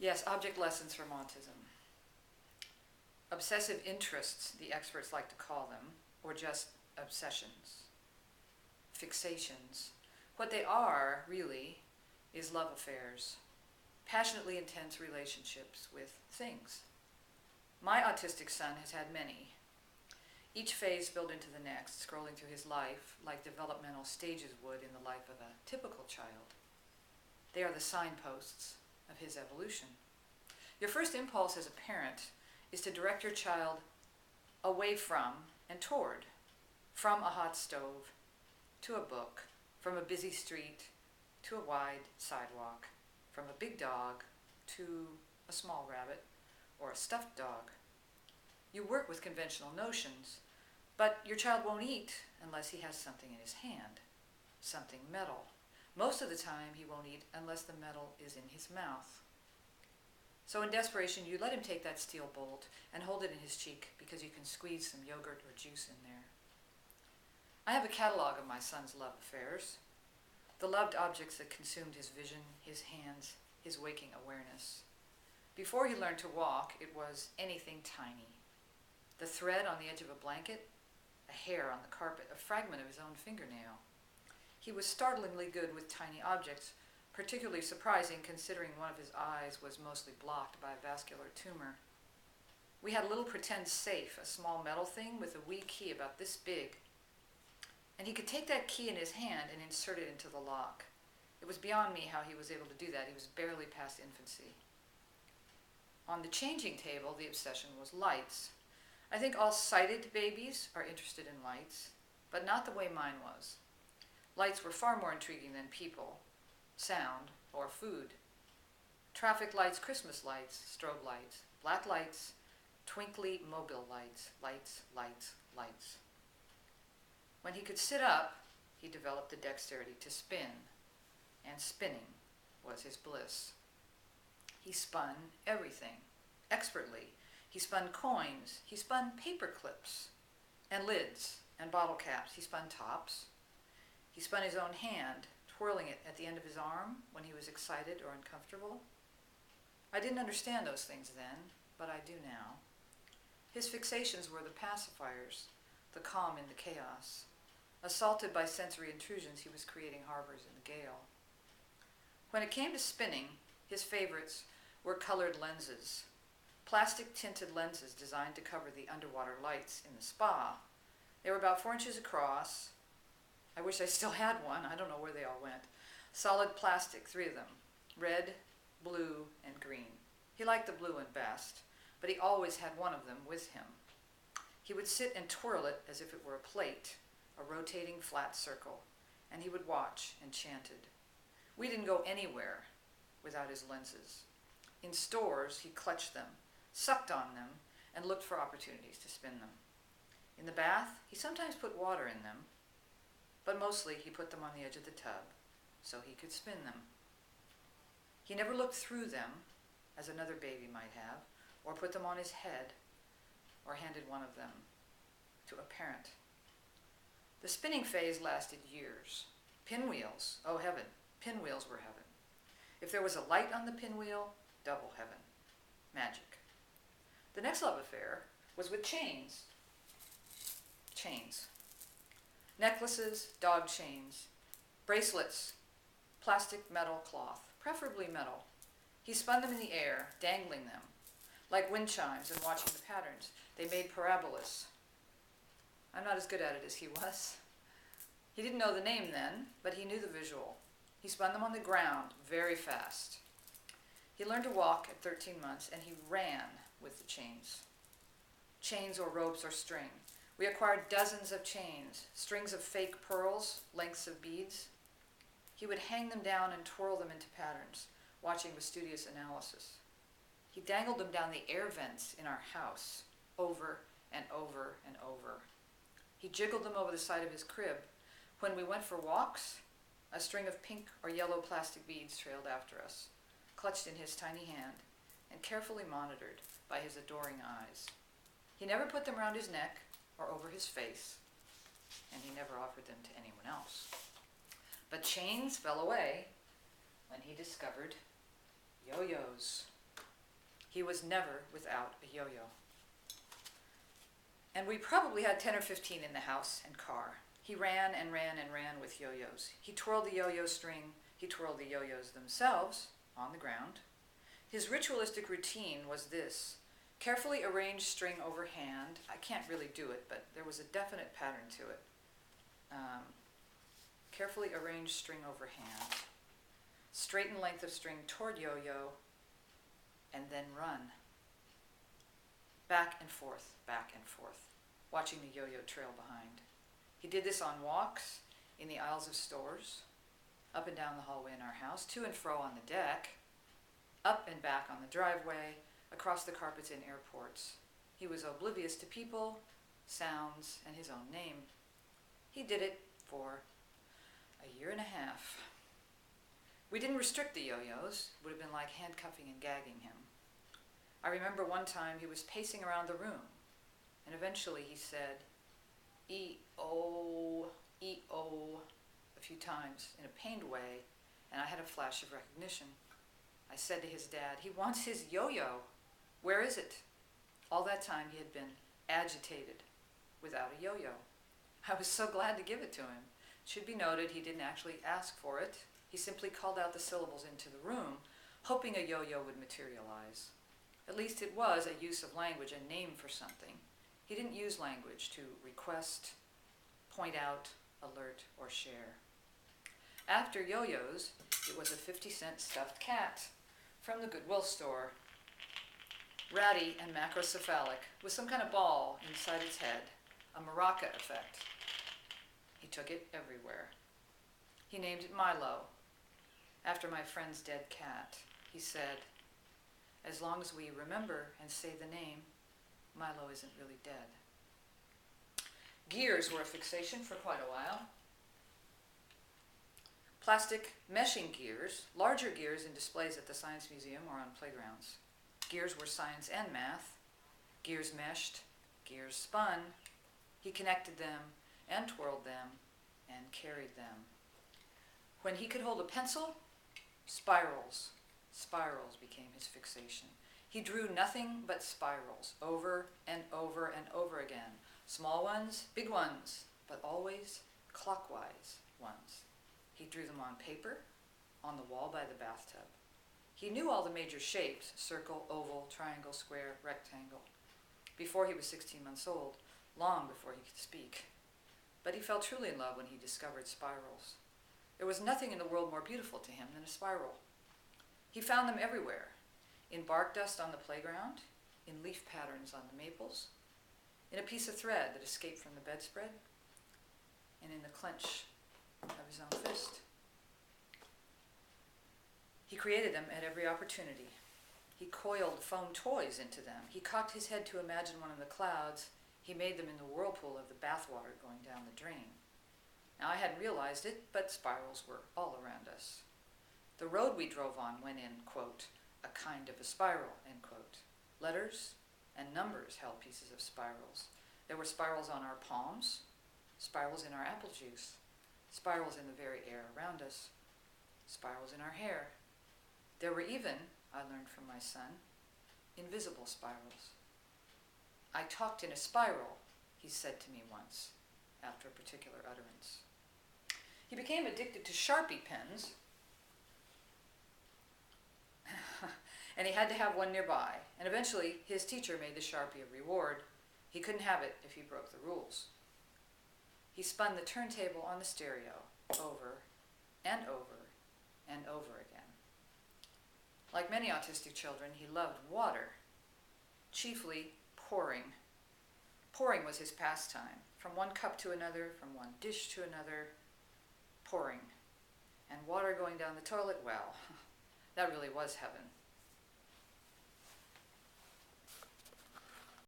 Yes, object lessons from autism. Obsessive interests, the experts like to call them, or just obsessions, fixations. What they are, really, is love affairs, passionately intense relationships with things. My autistic son has had many, each phase built into the next, scrolling through his life like developmental stages would in the life of a typical child. They are the signposts of his evolution. Your first impulse as a parent is to direct your child away from and toward, from a hot stove to a book, from a busy street to a wide sidewalk, from a big dog to a small rabbit or a stuffed dog. You work with conventional notions, but your child won't eat unless he has something in his hand, something metal. Most of the time he won't eat unless the metal is in his mouth. So in desperation, you let him take that steel bolt and hold it in his cheek because you can squeeze some yogurt or juice in there. I have a catalog of my son's love affairs, the loved objects that consumed his vision, his hands, his waking awareness. Before he learned to walk, it was anything tiny. The thread on the edge of a blanket, a hair on the carpet, a fragment of his own fingernail. He was startlingly good with tiny objects, particularly surprising considering one of his eyes was mostly blocked by a vascular tumor. We had a little pretend safe, a small metal thing with a wee key about this big. And he could take that key in his hand and insert it into the lock. It was beyond me how he was able to do that. He was barely past infancy. On the changing table, the obsession was lights. I think all sighted babies are interested in lights, but not the way mine was. Lights were far more intriguing than people, sound, or food. Traffic lights, Christmas lights, strobe lights, black lights, twinkly mobile lights, lights, lights, lights. When he could sit up, he developed the dexterity to spin, and spinning was his bliss. He spun everything, expertly. He spun coins, he spun paper clips, and lids, and bottle caps. He spun tops. He spun his own hand, twirling it at the end of his arm when he was excited or uncomfortable. I didn't understand those things then, but I do now. His fixations were the pacifiers, the calm in the chaos. Assaulted by sensory intrusions, he was creating harbors in the gale. When it came to spinning, his favorites were colored lenses, plastic-tinted lenses designed to cover the underwater lights in the spa. They were about 4 inches across. I wish I still had one. I don't know where they all went. Solid plastic, 3 of them, red, blue, and green. He liked the blue one best, but he always had one of them with him. He would sit and twirl it as if it were a plate, a rotating flat circle, and he would watch enchanted. We didn't go anywhere without his lenses. In stores, he clutched them, sucked on them, and looked for opportunities to spin them. In the bath, he sometimes put water in them, but mostly he put them on the edge of the tub so he could spin them. He never looked through them, as another baby might have, or put them on his head, or handed one of them to a parent. The spinning phase lasted years. Pinwheels, oh heaven, pinwheels were heaven. If there was a light on the pinwheel, double heaven. Magic. The next love affair was with chains. Chains. Necklaces, dog chains, bracelets, plastic, metal, cloth, preferably metal. He spun them in the air, dangling them, like wind chimes, and watching the patterns. They made parabolas. I'm not as good at it as he was. He didn't know the name then, but he knew the visual. He spun them on the ground very fast. He learned to walk at 13 months, and he ran with the chains. Chains or ropes or string. We acquired dozens of chains, strings of fake pearls, lengths of beads. He would hang them down and twirl them into patterns, watching with studious analysis. He dangled them down the air vents in our house, over and over and over. He jiggled them over the side of his crib. When we went for walks, a string of pink or yellow plastic beads trailed after us, clutched in his tiny hand and carefully monitored by his adoring eyes. He never put them around his neck or over his face, and he never offered them to anyone else. But chains fell away when he discovered yo-yos. He was never without a yo-yo. And we probably had 10 or 15 in the house and car. He ran and ran and ran with yo-yos. He twirled the yo-yo string. He twirled the yo-yos themselves on the ground. His ritualistic routine was this: carefully arranged string over hand. I can't really do it, but there was a definite pattern to it. Carefully arranged string over hand. Straighten length of string toward yo-yo, and then run. Back and forth, watching the yo-yo trail behind. He did this on walks, in the aisles of stores, up and down the hallway in our house, to and fro on the deck, up and back on the driveway, across the carpets in airports. He was oblivious to people, sounds, and his own name. He did it for a year and a half. We didn't restrict the yo-yos. It would have been like handcuffing and gagging him. I remember one time he was pacing around the room, and eventually he said, E-O, E-O, a few times in a pained way, and I had a flash of recognition. I said to his dad, he wants his yo-yo. Where is it? All that time he had been agitated without a yo-yo. I was so glad to give it to him. It should be noted he didn't actually ask for it. He simply called out the syllables into the room, hoping a yo-yo would materialize. At least it was a use of language, a name for something. He didn't use language to request, point out, alert, or share. After yo-yos, it was a 50-cent stuffed cat from the Goodwill store, ratty and macrocephalic, with some kind of ball inside its head, a maraca effect. He took it everywhere. He named it Milo, after my friend's dead cat. He said, as long as we remember and say the name, Milo isn't really dead. Gears were a fixation for quite a while. Plastic meshing gears, larger gears in displays at the Science Museum or on playgrounds. Gears were science and math. Gears meshed, gears spun. He connected them and twirled them and carried them. When he could hold a pencil, spirals became his fixation. He drew nothing but spirals over and over and over again. Small ones, big ones, but always clockwise ones. He drew them on paper, on the wall by the bathtub. He knew all the major shapes: circle, oval, triangle, square, rectangle, before he was 16 months old, long before he could speak. But he fell truly in love when he discovered spirals. There was nothing in the world more beautiful to him than a spiral. He found them everywhere, in bark dust on the playground, in leaf patterns on the maples, in a piece of thread that escaped from the bedspread, and in the clench of his own fist. He created them at every opportunity. He coiled foam toys into them. He cocked his head to imagine one in the clouds. He made them in the whirlpool of the bathwater going down the drain. Now, I hadn't realized it, but spirals were all around us. The road we drove on went in, quote, a kind of a spiral, end quote. Letters and numbers held pieces of spirals. There were spirals on our palms, spirals in our apple juice, spirals in the very air around us, spirals in our hair. There were even, I learned from my son, invisible spirals. I talked in a spiral, he said to me once, after a particular utterance. He became addicted to Sharpie pens, and he had to have one nearby. And eventually, his teacher made the Sharpie a reward. He couldn't have it if he broke the rules. He spun the turntable on the stereo over and over and over again. Like many autistic children, he loved water, chiefly pouring. Pouring was his pastime. From one cup to another, from one dish to another, pouring. And water going down the toilet, well, that really was heaven.